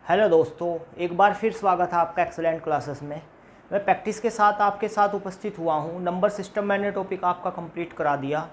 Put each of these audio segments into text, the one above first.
Hello दोस्तों, एक बार फिर स्वागत है आपका एक्सेलेंट क्लासेस में। मैं प्रैक्टिस के साथ आपके साथ उपस्थित हुआ हूं। नंबर सिस्टम मैंने टॉपिक आपका कंप्लीट करा दिया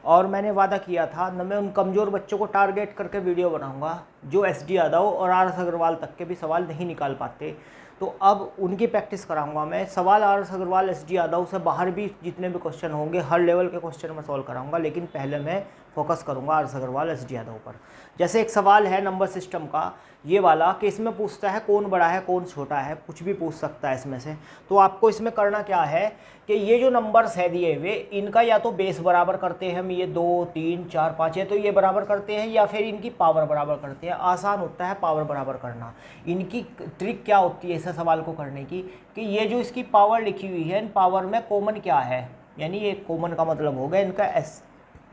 और मैंने वादा किया था न मैं उन कमज़ोर बच्चों को टारगेट करके वीडियो बनाऊंगा जो एसडी यादव और आर.एस. अग्रवाल तक के भी सवाल नहीं निकाल पाते। तो अब उनकी प्रैक्टिस कराऊंगा मैं। सवाल आर.एस. अग्रवाल, एसडी यादव से बाहर भी जितने भी क्वेश्चन होंगे हर लेवल के क्वेश्चन मैं सॉल्व कराऊंगा, लेकिन पहले मैं फोकस करूंगा आर.एस. अग्रवाल, एसडी यादव पर। जैसे एक सवाल है नंबर सिस्टम का ये वाला कि इसमें पूछता है कौन बड़ा है कौन छोटा है, कुछ भी पूछ सकता है इसमें से। तो आपको इसमें करना क्या है कि ये जो नंबर्स है दिए हुए इनका या तो बेस बराबर करते हैं हम, ये 2 3 4 5 है तो ये बराबर करते हैं, या फिर इनकी पावर बराबर करते हैं। आसान होता है पावर बराबर करना। इनकी ट्रिक क्या होती है ऐसे सवाल को करने की कि ये जो इसकी पावर लिखी हुई है इन पावर में कॉमन क्या है, यानी ये कॉमन का मतलब होगा इनका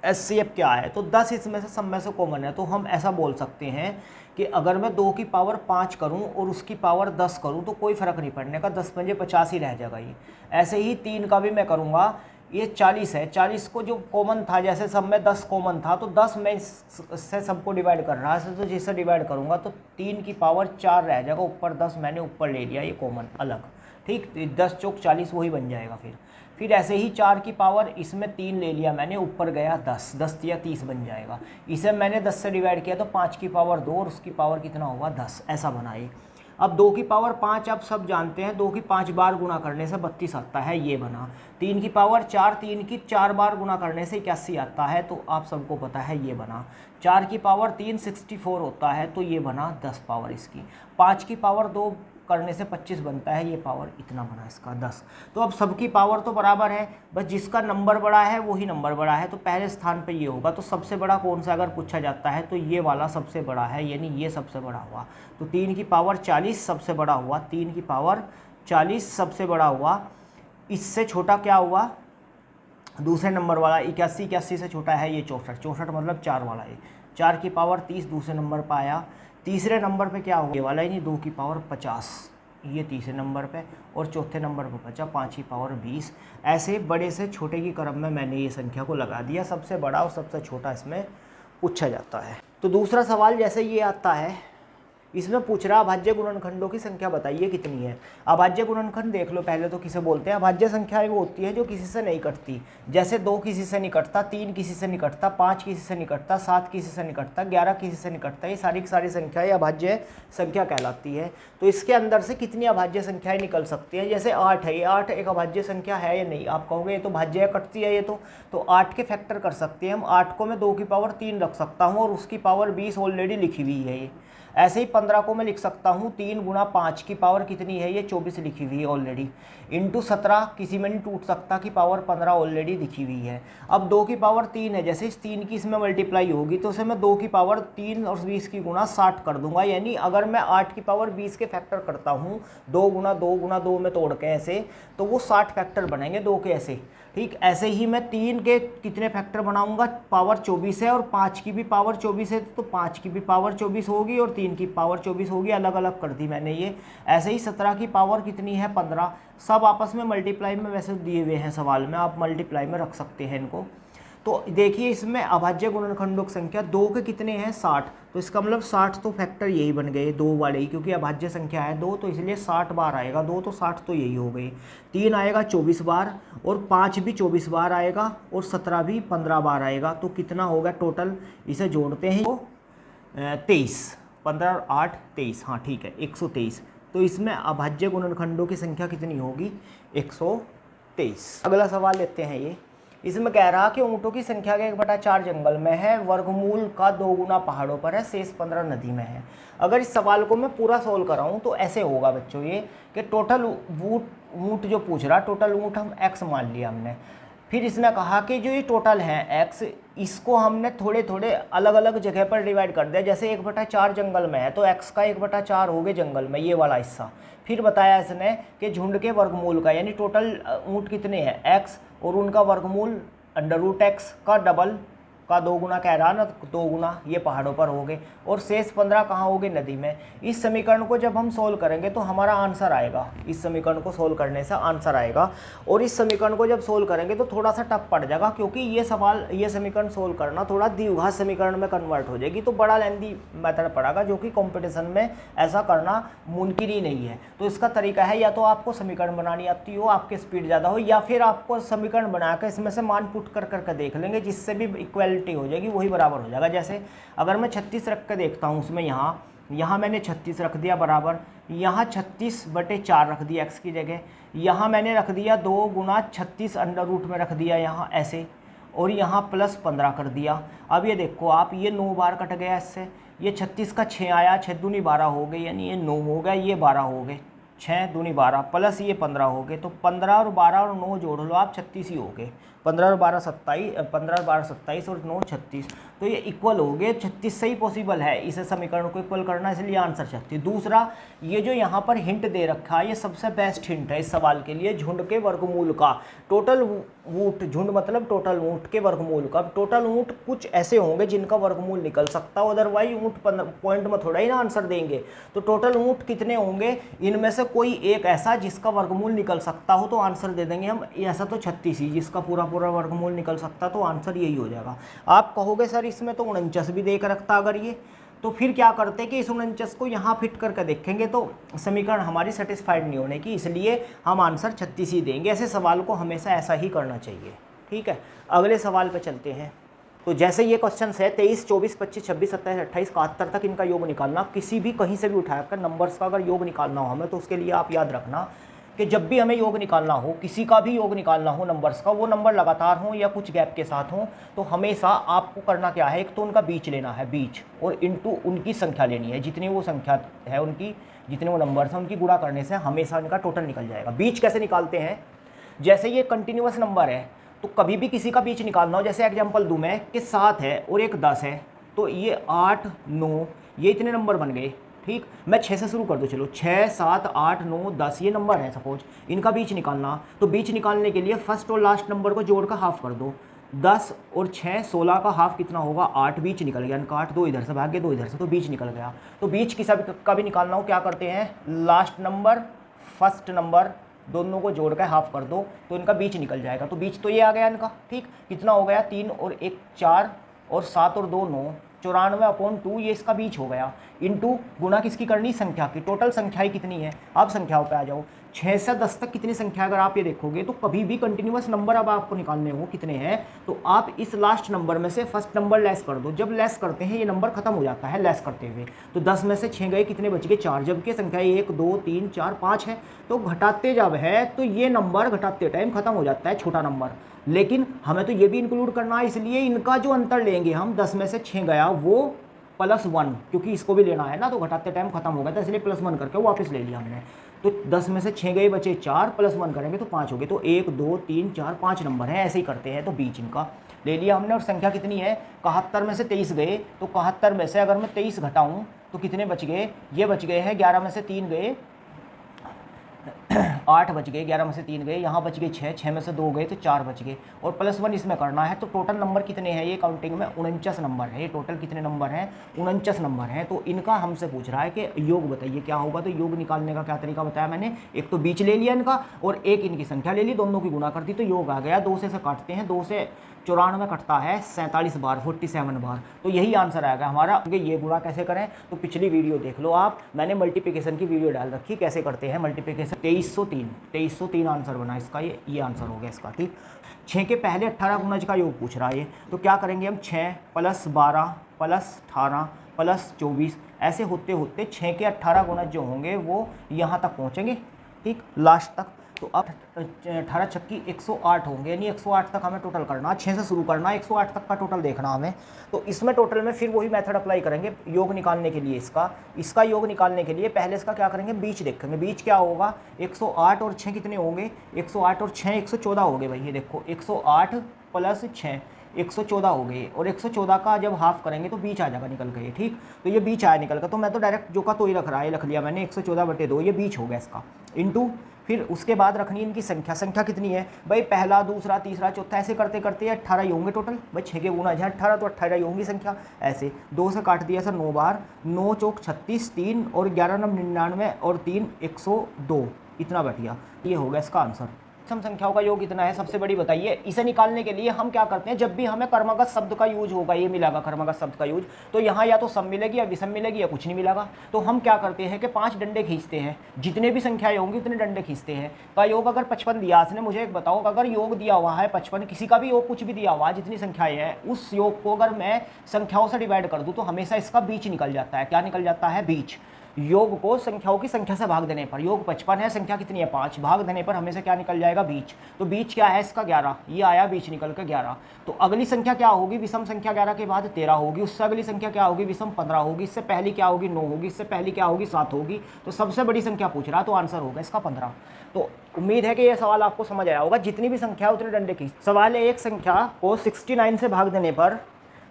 एचसीएफ क्या है। तो 10 इसमें से सब में से कॉमन है, तो हम ऐसा बोल सकते हैं कि अगर मैं 2 की पावर 5 करूं और उसकी पावर 10 करूं तो कोई फ़र्क नहीं पड़ने का, 10 पंजे 50 ही रह जाएगा ये। ऐसे ही 3 का भी मैं करूंगा, ये 40 है, 40 को जो कॉमन था जैसे सब में 10 कॉमन था तो 10 में इससे सबको डिवाइड कर रहा है, तो जिससे डिवाइड करूँगा तो 3 की पावर 4 रह जाएगा, ऊपर 10 मैंने ऊपर ले लिया ये कॉमन अलग, ठीक। 10 चौक 40 वही बन जाएगा। फिर ऐसे ही 4 की पावर इसमें 3 ले लिया मैंने, ऊपर गया 10, 10 या 30 बन जाएगा। इसे मैंने 10 से डिवाइड किया तो 5 की पावर 2 और उसकी पावर कितना होगा 10, ऐसा बनाइए। अब 2 की पावर 5 आप सब जानते हैं, 2 की 5 बार गुना करने से 32 आता है, ये बना। 3 की पावर 4, 3 की 4 बार गुना करने से 81 आता है, तो आप सबको पता है ये बना। 4 की पावर 3 64 होता है, तो ये बना 10 पावर इसकी। 5 की पावर 2 करने से 25 बनता है, ये पावर इतना बना इसका 10। तो अब सबकी पावर तो बराबर है, बस जिसका नंबर बड़ा है वही नंबर बड़ा है, तो पहले स्थान पे ये होगा। तो सबसे बड़ा कौन सा अगर पूछा जाता है तो ये वाला सबसे बड़ा है, यानी ये सबसे बड़ा हुआ। तो 3 की पावर 40 सबसे बड़ा हुआ, 3 की पावर 40 सबसे बड़ा हुआ। इससे छोटा क्या हुआ दूसरे नंबर वाला 81, 81 से छोटा है ये 64, 64 मतलब 4 वाला है। 4 की पावर 30 दूसरे नंबर पर आया। तीसरे नंबर पे क्या हुआ ये वाला ही नहीं, 2 की पावर 50 ये तीसरे नंबर पे, और चौथे नंबर पे बचा 5 की पावर 20। ऐसे बड़े से छोटे की क्रम में मैंने ये संख्या को लगा दिया, सबसे बड़ा और सबसे छोटा इसमें पूछा जाता है। तो दूसरा सवाल जैसे ये आता है, इसमें पूछ रहा अभाज्य गुणनखंडों की संख्या बताइए कितनी है। अभाज्य गुणनखंड देख लो पहले तो किसे बोलते हैं। अभाज्य संख्या वो होती है जो किसी से नहीं कटती, जैसे 2 किसी से नहीं कटता, 3 किसी से नहीं कटता, 5 किसी से नहीं कटता, 7 किसी से नहीं कटता, 11 किसी से नहीं कटता। ये सारी की सारी संख्याएं अभाज्य संख्या कहलाती है। तो इसके अंदर से कितनी अभाज्य संख्याएं निकल सकती हैं। जैसे 8 है, ये 8 एक अभाज्य संख्या है या नहीं, आप कहोगे ये तो भाज्य है, कटती है ये तो 8 के फैक्टर कर सकते हैं हम। 8 को मैं 2 की पावर 3 रख सकता हूँ और उसकी पावर 20 ऑलरेडी लिखी हुई है ये। ऐसे ही 15 को मैं लिख सकता हूँ 3 गुना 5 की पावर कितनी है ये 24 लिखी हुई है ऑलरेडी, इंटू 17 किसी में नहीं टूट सकता की पावर 15 ऑलरेडी लिखी हुई है। अब 2 की पावर 3 है, जैसे इस 3 की इसमें मल्टीप्लाई होगी तो उसे मैं 2 की पावर 3 और 20 की गुना 60 कर दूंगा। यानी अगर मैं 8 की पावर 20 के फैक्टर करता हूँ 2 गुना 2 गुना 2 में तोड़ के ऐसे, तो वो 60 फैक्टर बनेंगे 2 के ऐसे, ठीक। ऐसे ही मैं 3 के कितने फैक्टर बनाऊंगा, पावर 24 है और 5 की भी पावर 24 है तो 5 की भी पावर 24 होगी और 3 की पावर 24 होगी, अलग अलग कर दी मैंने ये। ऐसे ही 17 की पावर कितनी है 15, सब आपस में मल्टीप्लाई में वैसे दिए हुए हैं सवाल में, आप मल्टीप्लाई में रख सकते हैं इनको। तो देखिए इसमें अभाज्य गुणनखंडों की संख्या 2 के कितने हैं 60, तो इसका मतलब 60 तो फैक्टर यही बन गए 2 वाले ही, क्योंकि अभाज्य संख्या है 2 तो इसलिए 60 बार आएगा 2, तो 60 तो यही हो गई। 3 आएगा 24 बार और 5 भी 24 बार आएगा और 17 भी 15 बार आएगा, तो कितना होगा टोटल, इसे जोड़ते हैं तो 23, 15 और 8 23, हाँ ठीक है 123। तो इसमें अभाज्य गुणनखंडों की संख्या कितनी होगी 123। अगला सवाल लेते हैं ये। इसमें कह रहा कि ऊँटों की संख्या का 1/4 जंगल में है, वर्गमूल का 2 गुना पहाड़ों पर है, शेष 15 नदी में है। अगर इस सवाल को मैं पूरा सोल्व कराऊँ तो ऐसे होगा बच्चों ये कि टोटल ऊँट जो पूछ रहा, टोटल ऊँट हम x मान लिया हमने। फिर इसने कहा कि जो ये टोटल है x, इसको हमने थोड़े थोड़े अलग अलग जगह पर डिवाइड कर दिया। जैसे 1/4 जंगल में है तो x का 1/4 हो गए जंगल में, ये वाला हिस्सा। फिर बताया इसने कि झुंड के वर्गमूल का, यानी टोटल ऊँट कितने हैं x और उनका वर्गमूल √x का डबल का 2 गुना कह रहा ना, 2 गुना ये पहाड़ों पर हो गए, और शेष 15 कहाँ हो गए, नदी में। इस समीकरण को जब हम सोल्व करेंगे तो हमारा आंसर आएगा, इस समीकरण को सोल्व करने से आंसर आएगा। और इस समीकरण को जब सोल्व करेंगे तो थोड़ा सा टफ पड़ जाएगा, क्योंकि ये समीकरण सोल्व करना थोड़ा द्विघात समीकरण में कन्वर्ट हो जाएगी, तो बड़ा लेंथी मेथड पड़ेगा, जो कि कॉम्पिटिशन में ऐसा करना मुमकिन ही नहीं है। तो इसका तरीका है, या तो आपको समीकरण बनानी आती हो, आपकी स्पीड ज़्यादा हो, या फिर आपको समीकरण बनाकर इसमें से मान पुट कर करके देख लेंगे, जिससे भी इक्वलिटी हो जाएगी, वही बराबर हो जाएगा। जैसे अगर मैं 36 रख के देखता हूँ उसमें, यहाँ मैंने 36 रख दिया बराबर, यहाँ 36/4 रख दिया x की जगह, यहाँ मैंने रख दिया 2 गुना 36 अंडर रूट में रख दिया यहाँ ऐसे, और यहाँ प्लस 15 कर दिया। अब ये देखो आप, ये 9 बार कट गया इससे, ये 36 का 6 आया, 6 दूनी 12 हो गए, यानी ये 9 हो गया, ये 12 हो गए, 6 दूनी 12 प्लस ये 15 हो गए, तो 15 और 12 और 9 जोड़ लो आप, 36 ही हो गए। 15 और 12 27 और 9 36, तो ये इक्वल हो गए। 36 से ही पॉसिबल है इसे समीकरण को इक्वल करना, इसलिए आंसर 36। दूसरा, ये जो यहाँ पर हिंट दे रखा है, ये सबसे बेस्ट हिंट है इस सवाल के लिए, झुंड के वर्गमूल का। टोटल वूट, झुंड मतलब टोटल ऊँट के वर्गमूल का। टोटल ऊँट कुछ ऐसे होंगे जिनका वर्गमूल निकल सकता है, अदरवाइज ऊँट पॉइंट में थोड़ा ही ना आंसर देंगे। तो टोटल ऊँट कितने होंगे, इनमें से कोई एक ऐसा जिसका वर्गमूल निकल सकता हो तो आंसर दे देंगे हम। ऐसा तो 36 ही, जिसका पूरा वर्गमूल निकल सकता, तो आंसर यही हो जाएगा। आप कहोगे सर इसमें तो 49 भी देख रखता अगर ये, तो फिर क्या करते कि इस 49 को यहाँ फिट करके देखेंगे तो समीकरण हमारी सेटिस्फाइड नहीं होने की, इसलिए हम आंसर 36 ही देंगे। ऐसे सवाल को हमेशा ऐसा ही करना चाहिए। ठीक है, अगले सवाल पे चलते हैं। तो जैसे ये क्वेश्चन है 23, 24, 25, 26, 27, 28, 71 तक इनका योग निकालना। किसी भी कहीं से भी उठाकर नंबर्स का अगर योग निकालना हो हमें, तो उसके लिए आप याद रखना कि जब भी हमें योग निकालना हो, किसी का भी योग निकालना हो नंबर्स का, वो नंबर लगातार हो या कुछ गैप के साथ हो, तो हमेशा आपको करना क्या है, एक तो उनका बीच लेना है, बीच, और इनटू उनकी संख्या लेनी है, जितनी वो संख्या है उनकी, जितने वो नंबर्स हैं उनकी गुणा करने से हमेशा इनका टोटल निकल जाएगा। बीच कैसे निकालते हैं, जैसे ये कंटिन्यूअस नंबर है तो कभी भी किसी का बीच निकालना हो, जैसे एग्जाम्पल दूँ मैं कि 7 है और एक 10 है, तो ये 8, 9, ये इतने नंबर बन गए। ठीक, मैं 6 से शुरू कर दूँ, चलो 6, 7, 8, 9, 10 ये नंबर है सपोज, इनका बीच निकालना। तो बीच निकालने के लिए फर्स्ट और लास्ट नंबर को जोड़कर हाफ कर दो। 10 और 6, 16 का हाफ कितना होगा, 8, बीच निकल गया इनका 8, 2 इधर से भाग गए, 2 इधर से, तो बीच निकल गया। तो बीच किसी का भी निकालना हो क्या करते हैं, लास्ट नंबर फर्स्ट नंबर दोनों को जोड़कर हाफ कर दो, तो इनका बीच निकल जाएगा। तो बीच तो ये आ गया इनका। ठीक, कितना हो गया, 3 और 1 4, और 7 और 2 9, 94/2 ये इसका बीच हो गया। इनटू गुणा किसकी करनी, संख्या की। टोटल संख्याएं कितनी है, आप संख्याओं पे आ जाओ। 6 से 10 तक कितनी संख्या अगर आप ये देखोगे, तो कभी भी कंटिन्यूअस नंबर अब आपको निकालने हो कितने हैं, तो आप इस लास्ट नंबर में से फर्स्ट नंबर लेस कर दो। जब लेस करते हैं ये नंबर खत्म हो जाता है लेस करते हुए, तो 10 में से 6 गए, कितने बच गए, 4, जबकि संख्या 1 2 3 4 5 है। तो घटाते जब है तो ये नंबर घटाते टाइम खत्म हो जाता है छोटा नंबर, लेकिन हमें तो ये भी इंक्लूड करना है, इसलिए इनका जो अंतर लेंगे हम, 10 में से 6 गया वो +1, क्योंकि इसको भी लेना है ना, तो घटाते टाइम खत्म हो गया था, इसलिए +1 करके वापस ले लिया हमने। तो 10 में से 6 गए, बचे 4, +1 करेंगे तो 5 हो गए। तो 1 2 3 4 5 नंबर हैं, ऐसे ही करते हैं। तो बीच इनका ले लिया हमने, और संख्या कितनी है, 71 में से 23 गए, तो 71 में से अगर मैं 23 घटाऊँ तो कितने बच गए, ये बच गए हैं 11 में से 3 गए 8 बच गए, 11 में से 3 गए, यहाँ बच गए 6, 6 में से 2 गए तो 4 बच गए, और +1 इसमें करना है। तो टोटल नंबर कितने हैं, ये काउंटिंग में 49 नंबर है। ये टोटल कितने नंबर हैं, 49 नंबर हैं। तो इनका हमसे पूछ रहा है कि योग बताइए क्या होगा। तो योग निकालने का क्या तरीका बताया मैंने, एक तो बीच ले लिया इनका, और एक इनकी संख्या ले ली, दोनों की गुणा कर दी, तो योग आ गया। 2 से काटते हैं, 2 से 94 कटता है 47 बार, 47 बार। तो यही आंसर आएगा हमारा। ये गुणा कैसे करें, तो पिछली वीडियो देख लो आप, मैंने मल्टीप्लिकेशन की वीडियो डाल रखी, कैसे करते हैं मल्टीप्लिकेशन। 2303 आंसर बना इसका, ये आंसर हो गया इसका। ठीक, 6 के पहले 18 गुणज का योग पूछ रहा है ये, तो क्या करेंगे हम, 6 + 12 + 18 + 24, ऐसे होते होते 6 के 18 गुणज जो होंगे वो यहाँ तक पहुँचेंगे। ठीक, लास्ट तक। तो अब 18 छक्की 108 होंगे, यानी 108 तक हमें टोटल करना, 6 से शुरू करना, 108 तक का टोटल देखना हमें। तो इसमें टोटल में फिर वही मेथड अप्लाई करेंगे योग निकालने के लिए। इसका योग निकालने के लिए पहले इसका क्या करेंगे, बीच देखेंगे। बीच क्या होगा, 108 और 6 कितने होंगे, 108 और 6 114 हो गए भाई। ये देखो 108 + 6 114 हो गए, और 114 का जब हाफ करेंगे तो बीच आ जाएगा निकल के। ठीक, तो ये बीच आया निकल का, तो मैं तो डायरेक्ट जो का तो ही रख रहा है, रख लिया मैंने 114/2, ये बीच हो गया इसका। इनटू फिर उसके बाद रखनी इनकी संख्या। संख्या कितनी है भाई, पहला, दूसरा, तीसरा, चौथा, ऐसे करते करते 18 ही होंगे टोटल। भाई 6 के गुना 18 तो 18 ही होंगी संख्या। ऐसे 2 से काट दिया सर 9 बार, 9 चौक 36, 3 और 11 नम 99 और 3 102, इतना बैठ गया। ये हो गया इसका आंसर। सम संख्याओं का योग कितना है सबसे बड़ी बताइए। इसे निकालने के लिए हम क्या करते हैं, जब भी हमें कर्मगत शब्द का यूज होगा, ये मिलेगा कर्मगत शब्द का यूज, तो यहाँ या तो सम मिलेगी या विषम मिलेगी या कुछ नहीं मिलेगा। तो हम क्या करते हैं कि 5 डंडे खींचते हैं, जितने भी संख्याएं होंगी उतने डंडे खींचते हैं। का योग अगर 55 दिया इसने, मुझे एक बताओ, अगर योग दिया हुआ है 55, किसी का भी योग कुछ भी दिया हुआ है, जितनी संख्याएं हैं उस योग को अगर मैं संख्याओं से डिवाइड कर दूं तो हमेशा इसका बीच निकल जाता है। क्या निकल जाता है? बीच। योग को संख्याओं की संख्या से भाग देने पर, योग 55 है, संख्या कितनी है 5, भाग देने पर हमेशा क्या निकल जाएगा? बीच। तो बीच क्या है इसका? 11। ये आया बीच निकल कर 11। तो अगली संख्या क्या होगी? विषम संख्या 11 के बाद 13 होगी। उससे अगली संख्या क्या होगी? विषम 15 होगी। इससे पहली क्या होगी? 9 होगी। इससे पहली क्या होगी? 7 होगी। तो सबसे बड़ी संख्या पूछ रहा, तो आंसर होगा इसका 15। तो उम्मीद है कि यह सवाल आपको समझ आया होगा। जितनी भी संख्या उतने डंडे की। सवाल है, एक संख्या को 69 से भाग देने पर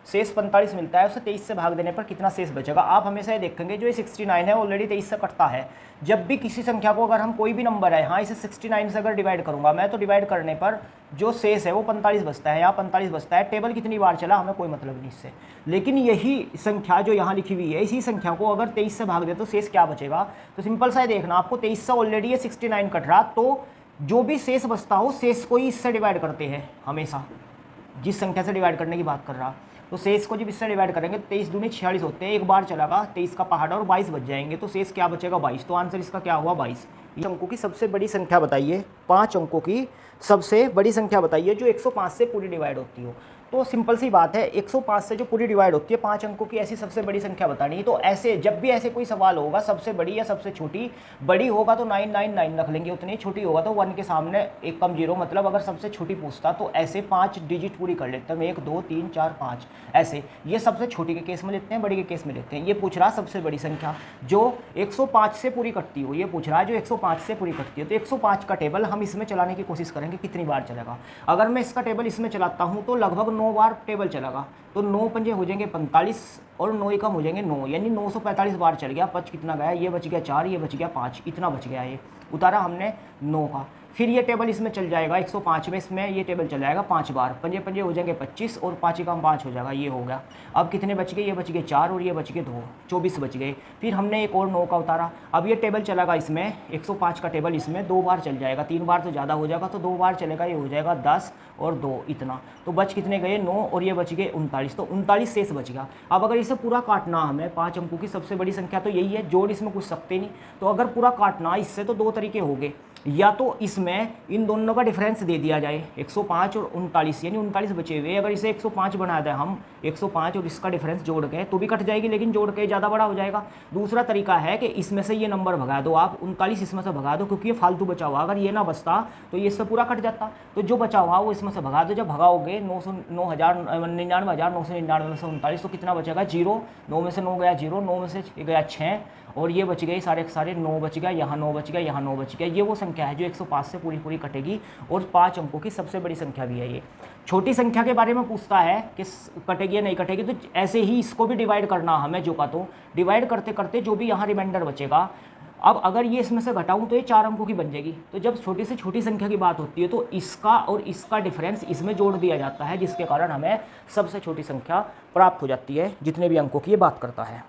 शेष 45 मिलता है, उसे 23 से भाग देने पर कितना शेष बचेगा? आप हमेशा ये देखेंगे जो ये 69 है ऑलरेडी 23 से कटता है। जब भी किसी संख्या को, अगर हम कोई भी नंबर है, हाँ इसे 69 से अगर डिवाइड करूंगा मैं, तो डिवाइड करने पर जो शेष है वो 45 बचता है। यहाँ 45 बचता है। टेबल कितनी बार चला हमें कोई मतलब नहीं इससे, लेकिन यही संख्या जो यहाँ लिखी हुई है, इसी संख्या को अगर 23 से भाग दे तो शेष क्या बचेगा? तो सिंपल सा देखना, आपको 23 से ऑलरेडी ये 69 कट रहा, तो जो भी शेष बचता हो, शेष को ही इससे डिवाइड करते हैं हमेशा, जिस संख्या से डिवाइड करने की बात कर रहा। तो शेष को जब इससे डिवाइड करेंगे तो 23 दूनी 46 होते हैं, एक बार चलेगा 23 का पहाड़ और 22 बच जाएंगे, तो शेष क्या बचेगा? 22। तो आंसर इसका क्या हुआ? 22। अंकों की सबसे बड़ी संख्या बताइए, 5 अंकों की सबसे बड़ी संख्या बताइए जो 105 से पूरी डिवाइड होती हो। तो सिंपल सी बात है, 105 से जो पूरी डिवाइड होती है 5 अंकों की, ऐसी सबसे बड़ी संख्या बतानी है। तो ऐसे जब भी ऐसे कोई सवाल होगा, सबसे बड़ी या सबसे छोटी, बड़ी होगा तो 999 रख लेंगे उतनी, छोटी होगा तो 1 के सामने एक कम जीरो, मतलब अगर सबसे छोटी पूछता तो ऐसे 5 डिजिट पूरी कर लेते हैं, 1 2 3 4 5 ऐसे। ये सबसे छोटी के केस में लेते हैं, बड़ी के केस में लेते हैं। ये पूछ रहा सबसे बड़ी संख्या जो 105 से पूरी कटती हो, ये पूछ रहा है जो 105 से पूरी कटती है। तो 105 का टेबल हम इसमें चलाने की कोशिश करेंगे, कितनी बार चलेगा। अगर मैं इसका टेबल इसमें चलाता हूँ तो लगभग 9 बार टेबल चलेगा। तो 9 पंजे हो जाएंगे 45 और 9 एकम हो जाएंगे 9, यानी 945 बार चल गया। बच कितना गया? ये बच गया 4, ये बच गया 5, इतना बच गया। ये उतारा हमने 9 का। फिर ये टेबल इसमें चल जाएगा 105 में, इसमें ये टेबल चल जाएगा 5 बार, पंजे पंजे हो जाएंगे 25 और 5 एकम 5 हो जाएगा। ये हो गया। अब कितने बच गए? ये बच गए 4 और ये बच गए 2, 24 बच गए। फिर हमने एक और 9 का उतारा। अब ये टेबल चलेगा इसमें, 105 का टेबल इसमें 2 बार चल जाएगा, 3 बार तो ज़्यादा हो जाएगा, तो 2 बार चलेगा। ये हो जाएगा 10 और 2 इतना। तो बच कितने गए? 9 और ये बच गए 39, तो 39 शेष बच गया। अब अगर इसे पूरा काटना हमें, 5 अंकों की सबसे बड़ी संख्या तो यही है, जोड़ इसमें कुछ सकते नहीं। तो अगर पूरा काटना इससे तो 2 तरीके हो गए, या तो इसमें इन दोनों का डिफरेंस दे दिया जाए 105 और 39, यानी 39 बचे हुए। अगर इसे 105 बना दें हम, 105 और इसका डिफरेंस जोड़ के, तो भी कट जाएगी, लेकिन जोड़ के ज़्यादा बड़ा हो जाएगा। दूसरा तरीका है कि इसमें से ये नंबर भगा दो आप, 39 इसमें से भगा दो, क्योंकि ये फालतू बचा हुआ। अगर ये ना बचता तो ये इससे पूरा कट जाता। तो जो बचा हुआ वो इसमें से भगा दो। जब भगाओगे 99,999 में से 39, तो कितना बचेगा? 0। 9 में से 9 गया 0, 9 में से गया 6 और ये बच गए सारे के सारे 9 बच गया, यहाँ 9 बच गया, यहाँ 9 बच गया। ये वो संख्या है जो 105 से पूरी पूरी कटेगी और 5 अंकों की सबसे बड़ी संख्या भी है ये। छोटी संख्या के बारे में पूछता है कि कटेगी या नहीं कटेगी, तो ऐसे ही इसको भी डिवाइड करना हमें जो का तो डिवाइड करते करते जो भी यहाँ रिमाइंडर बचेगा, अब अगर ये इसमें से घटाऊं तो ये 4 अंकों की बन जाएगी। तो जब छोटी से छोटी संख्या की बात होती है तो इसका और इसका डिफरेंस इसमें जोड़ दिया जाता है, जिसके कारण हमें सबसे छोटी संख्या प्राप्त हो जाती है जितने भी अंकों की ये बात करता है।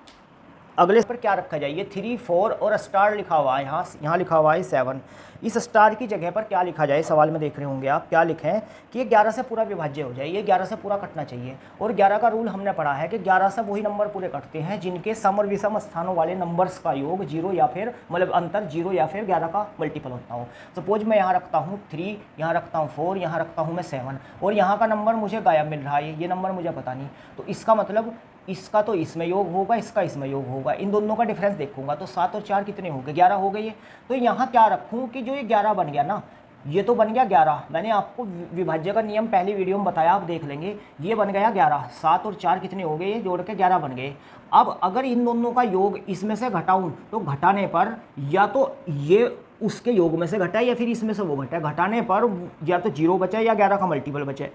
अगले पर क्या रखा जाए? ये 3 4 और स्टार लिखा हुआ है, यहाँ लिखा हुआ है 7। इस स्टार की जगह पर क्या लिखा जाए? सवाल में देख रहे होंगे आप, क्या लिखें कि ये 11 से पूरा विभाज्य हो जाए, ये 11 से पूरा कटना चाहिए। और 11 का रूल हमने पढ़ा है कि 11 से वही नंबर पूरे कटते हैं जिनके सम और विषम स्थानों वाले नंबर्स का योग 0 या फिर मतलब अंतर 0 या फिर 11 का मल्टीपल होता हो। सपोज मैं यहाँ रखता हूँ 3, यहाँ रखता हूँ 4, यहाँ रखता हूँ मैं 7 और यहाँ का नंबर मुझे गायब मिल रहा है, ये नंबर मुझे पता नहीं। तो इसका मतलब इसका तो इसमें योग होगा, इसका इसमें योग होगा, इन दोनों का डिफरेंस देखूंगा। तो 7 और 4 कितने हो गए? 11 हो गए ये। तो यहाँ क्या रखूँ कि जो ये 11 बन गया ना, ये तो बन गया 11। मैंने आपको विभाज्य का नियम पहली वीडियो में बताया, आप देख लेंगे। ये बन गया 11, 7 और 4 कितने हो गए? ये जोड़ के 11 बन गए। अब अगर इन दोनों का योग इसमें से घटाऊँ तो घटाने पर या तो ये उसके योग में से घटा या फिर इसमें से वो घटा। घटाने पर या तो 0 बचे या 11 का मल्टीपल बचे।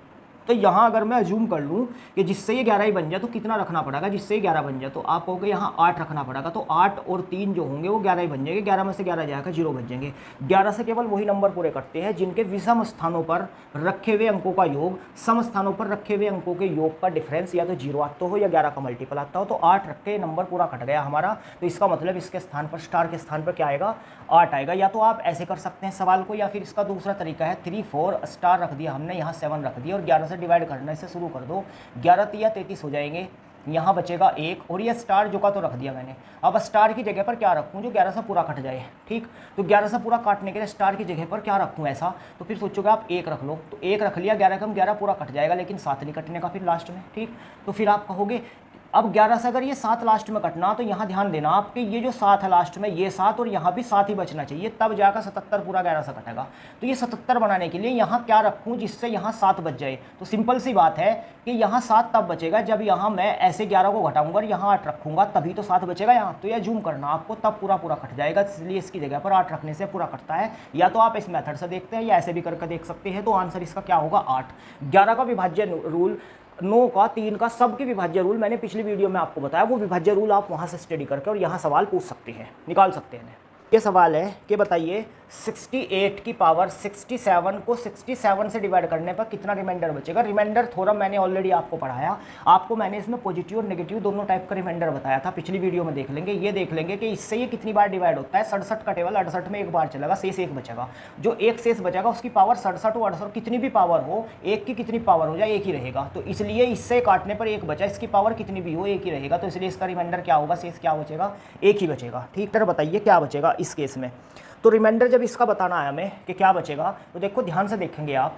तो यहाँ अगर मैं अज्यूम कर लूँ कि जिससे ये 11 ही बन जाए तो कितना रखना पड़ेगा, जिससे ये 11 बन जाए तो आप कहोगे यहाँ 8 रखना पड़ेगा, तो 8 और 3 जो होंगे वो 11 ही बन जाएंगे, 11 में से 11 जाएगा 0 बच जाएंगे। 11 से केवल वही नंबर पूरे करते हैं जिनके विषम स्थानों पर रखे हुए अंकों का योग सम स्थानों पर रखे हुए अंकों के योग का डिफरेंस या तो 0 आता हो या 11 का मल्टीपल आता हो। तो 8 रख के नंबर पूरा कट गया हमारा, तो इसका मतलब इसके स्थान पर स्टार के स्थान पर क्या आएगा, 8 आएगा। या तो आप ऐसे कर सकते हैं सवाल को, या फिर इसका दूसरा तरीका है 3 4 स्टार रख दिया हमने, यहाँ 7 रख दिया और 11 से डिवाइड करने से शुरू कर दो, 11 तिया 33 हो जाएंगे, यहाँ बचेगा 1 और ये स्टार जो का तो रख दिया मैंने। अब स्टार की जगह पर क्या रखूँ जो 11 से पूरा कट जाए, ठीक। तो 11 से पूरा काटने के लिए स्टार की जगह पर क्या रखूँ ऐसा, तो फिर सोचोगे आप 1 रख लो, तो 1 रख लिया, 11 कम 11 पूरा कट जाएगा, लेकिन 7 नहीं कटने का फिर लास्ट में, ठीक। तो फिर आप कहोगे अब 11 से अगर ये 7 लास्ट में कटना, तो यहाँ ध्यान देना आपके ये जो 7 है लास्ट में, ये 7 और यहाँ भी 7 ही बचना चाहिए, तब जाकर 77 पूरा 11 से कटेगा। तो ये 77 बनाने के लिए यहाँ क्या रखूँ जिससे यहाँ 7 बच जाए, तो सिंपल सी बात है कि यहाँ 7 तब बचेगा जब यहाँ मैं ऐसे 11 को घटाऊंगा और यहाँ 8 रखूँगा, तभी तो 7 बचेगा यहाँ। तो यह जूम करना आपको, तब पूरा कट जाएगा, इसलिए इसकी जगह पर 8 रखने से पूरा कटता है। या तो आप इस मेथड से देखते हैं या ऐसे भी करके देख सकते हैं। तो आंसर इसका क्या होगा 8। 11 का विभाज्य रूल, 9 का, 3 का, सब के विभाज्य रूल मैंने पिछली वीडियो में आपको बताया, वो विभाज्य रूल आप वहाँ से स्टडी करके और यहाँ सवाल पूछ सकते हैं, निकाल सकते हैं। ये सवाल है कि बताइए 68 की पावर 67 को 67 से डिवाइड करने पर कितना रिमाइंडर बचेगा। रिमाइंडर थ्योरम मैंने ऑलरेडी आपको पढ़ाया, आपको मैंने इसमें पॉजिटिव और नेगेटिव दोनों टाइप का रिमाइंडर बताया था, पिछली वीडियो में देख लेंगे। ये देख लेंगे कि इससे ये कितनी बार डिवाइड होता है। 67 का टेबल 68 में एक बार चलेगा, शेष 1 बचेगा। जो एक शेष बचेगा उसकी पावर 67 और 68 कितनी भी पावर हो, एक की कितनी पावर हो जाए एक ही रहेगा। तो इसलिए इससे काटने पर 1 बचा, इसकी पावर कितनी भी हो एक ही रहेगा, तो इसलिए इसका रिमाइंडर क्या होगा, शेष क्या बचेगा, 1 ही बचेगा, ठीक। तर बताइए क्या बचेगा इस केस में। तो रिमाइंडर जब इसका बताना है हमें कि क्या बचेगा, तो देखो ध्यान से देखेंगे आप,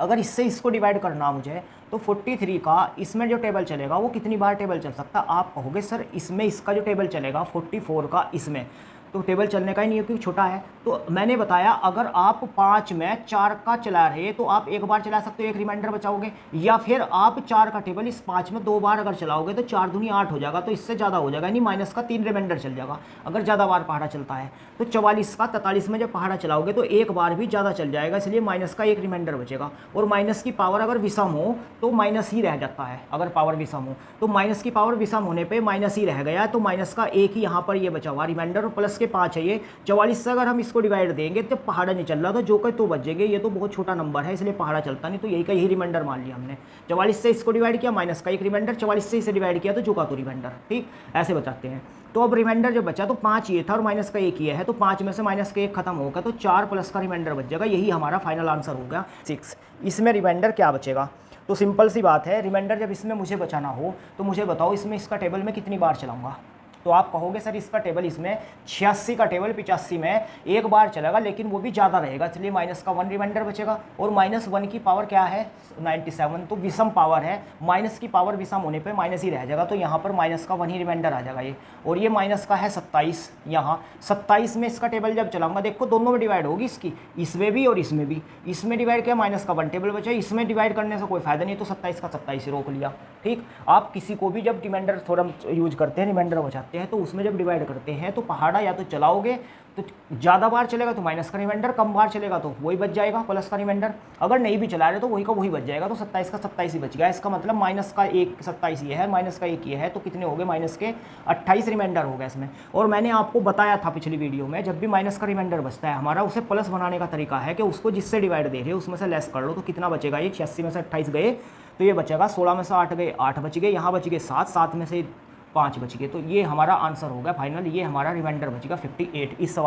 अगर इससे इसको डिवाइड करना मुझे, तो 43 का इसमें जो टेबल चलेगा वो कितनी बार टेबल चल सकता है। आप कहोगे सर इसमें इसका जो टेबल चलेगा 44 का, इसमें तो टेबल चलने का ही नहीं है क्योंकि छोटा है। तो मैंने बताया अगर आप 5 में 4 का चला रहे तो आप 1 बार चला सकते हो, 1 रिमाइंडर बचाओगे, या फिर आप 4 का टेबल इस 5 में 2 बार अगर चलाओगे तो 4 दूनी 8 हो जाएगा, तो इससे ज़्यादा हो जाएगा, यानी माइनस का 3 रिमाइंडर चल जाएगा अगर ज़्यादा बार पहाड़ा चलता है। तो 44 का 43 में जब पहाड़ा चलाओगे तो 1 बार भी ज़्यादा चल जाएगा, इसलिए माइनस का 1 रिमाइंडर बचेगा। और माइनस की पावर अगर विषम हो तो माइनस ही रह जाता है, अगर पावर विषम हो तो माइनस की पावर विषम होने पर माइनस ही रह गया, तो माइनस का 1 ही यहाँ पर ये बचा हुआ रिमाइंडर, और प्लस के 5 है ये। 44 से अगर हम इसको डिवाइड देंगे तो पहाड़ा नहीं चल रहा, तो जो कहे तो बचेंगे, ये तो बहुत छोटा नंबर है इसलिए पहाड़ा चलता नहीं, तो यही का यही रिमाइंडर मान लिया हमने। 44 से इसको डिवाइड किया, माइनस का 1 रिमाइंडर, 44 से इसे डिवाइड किया तो जो का तो रिमाइंडर, ठीक। ऐसे बचाते हैं। तो अब रिमाइंडर जो बचा तो 5 ये था और माइनस का 1 ये है, तो 5 में से माइनस का 1 खत्म होगा तो 4 प्लस का रिमाइंडर बच जाएगा, यही हमारा फाइनल आंसर हो गया 6। इसमें रिमाइंडर क्या बचेगा, तो सिंपल सी बात है, रिमाइंडर जब इसमें मुझे बचाना हो तो मुझे बताओ इसमें इसका टेबल में कितनी बार चलाऊंगा। तो आप कहोगे सर इसका टेबल इसमें 86 का टेबल 85 में 1 बार चलेगा, लेकिन वो भी ज़्यादा रहेगा, इसलिए माइनस का 1 रिमाइंडर बचेगा। और -1 की पावर क्या है 97, तो विषम पावर है, माइनस की पावर विषम होने पे माइनस ही रह जाएगा, तो यहाँ पर माइनस का 1 ही रिमाइंडर आ जाएगा ये। और ये माइनस का है 27, यहाँ 27 में इसका टेबल जब चलाऊंगा देखो दोनों में डिवाइड होगी इसकी, इसमें भी और इसमें भी। इसमें डिवाइड किया माइनस का 1 टेबल बचा, इसमें डिवाइड करने से कोई फायदा नहीं, तो 27 का 27 ही रोक लिया, ठीक। आप किसी को भी जब रिमाइंडर थ्योरम यूज करते हैं, रिमाइंडर बचाते हैं, तो उसमें जब डिवाइड करते हैं तो पहाड़ा या तो चलाओगे तो ज़्यादा बार चलेगा तो माइनस का रिमाइंडर, कम बार चलेगा तो वही बच जाएगा प्लस का रिमाइंडर। अगर नहीं भी चला रहे तो वही का वही बच जाएगा, तो 27 का 27 ही बच गया। इसका मतलब माइनस का 1 27 ये है, माइनस का 1 ये है, तो कितने हो गए माइनस के 28 रिमाइंडर हो गए इसमें। और मैंने आपको बताया था पिछली वीडियो में, जब भी माइनस का रिमाइंडर बचता है हमारा, उसे प्लस बनाने का तरीका है कि उसको जिससे डिवाइड दे रहे हो उसमें से लेस कर लो, तो कितना बचेगा ये 86 में से 28 गए तो ये बचेगा, 16 में से 8 गए 8 बच गए, यहाँ बच गए 7, 7 में से 5 बच गए, तो ये हमारा आंसर हो गया फाइनल, ये हमारा रिमाइंडर बचेगा 58 इस सवाल।